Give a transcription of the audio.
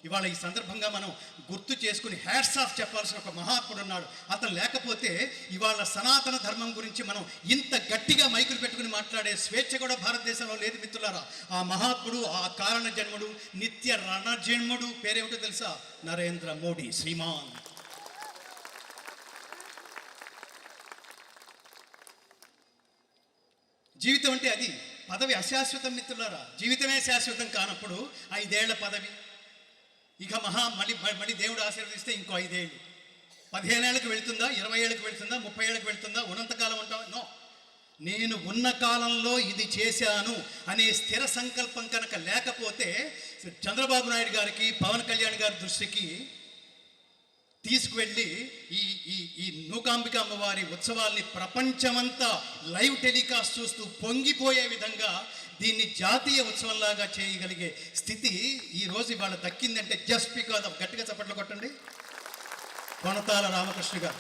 ఇవాళ ఈ సందర్భంగా మనం గుర్తు చేసుకుని హ్యాట్స్ ఆఫ్ చెప్పాల్సిన ఒక మహాత్ముడు ఉన్నాడు. అతను లేకపోతే ఇవాళ సనాతన ధర్మం గురించి మనం ఇంత గట్టిగా మైకులు పెట్టుకుని మాట్లాడే స్వేచ్ఛ కూడా భారతదేశంలో లేదు మిత్రులారా. ఆ మహాత్ముడు, ఆ కారణ జన్ముడు, నిత్య రణజన్ముడు పేరేమిటో తెలుసా? నరేంద్ర మోడీ శ్రీమాన్. జీవితం అంటే అది. పదవి అశాశ్వతం మిత్రులారా. జీవితమే శాశ్వతం కానప్పుడు 5 ఏళ్ల పదవి, ఇక మళ్ళీ దేవుడు ఆశీర్వదిస్తే ఇంకో 5 ఏళ్ళు, 15 ఏళ్ళకి వెళ్తుందా, 20 ఏళ్ళకి వెళ్తుందా, 30 ఏళ్ళకి వెళ్తుందా, ఉన్నంతకాలం ఉంటావా? నో. నేను ఉన్న కాలంలో ఇది చేశాను అనే స్థిర సంకల్పం కనుక లేకపోతే చంద్రబాబు నాయుడు గారికి, పవన్ కళ్యాణ్ గారి దృష్టికి తీసుకువెళ్ళి ఈ నూకాంబిక అమ్మవారి ఉత్సవాల్ని ప్రపంచమంతా లైవ్ టెలికాస్ట్ చూస్తూ పొంగిపోయే విధంగా దీన్ని జాతీయ ఉత్సవంలాగా చేయగలిగే స్థితి ఈరోజు ఇవాళ దక్కిందంటే జస్ట్ బికాజ్ ఆఫ్, గట్టిగా చప్పట్లు కొట్టండి, కొనతాల రామకృష్ణ గారు.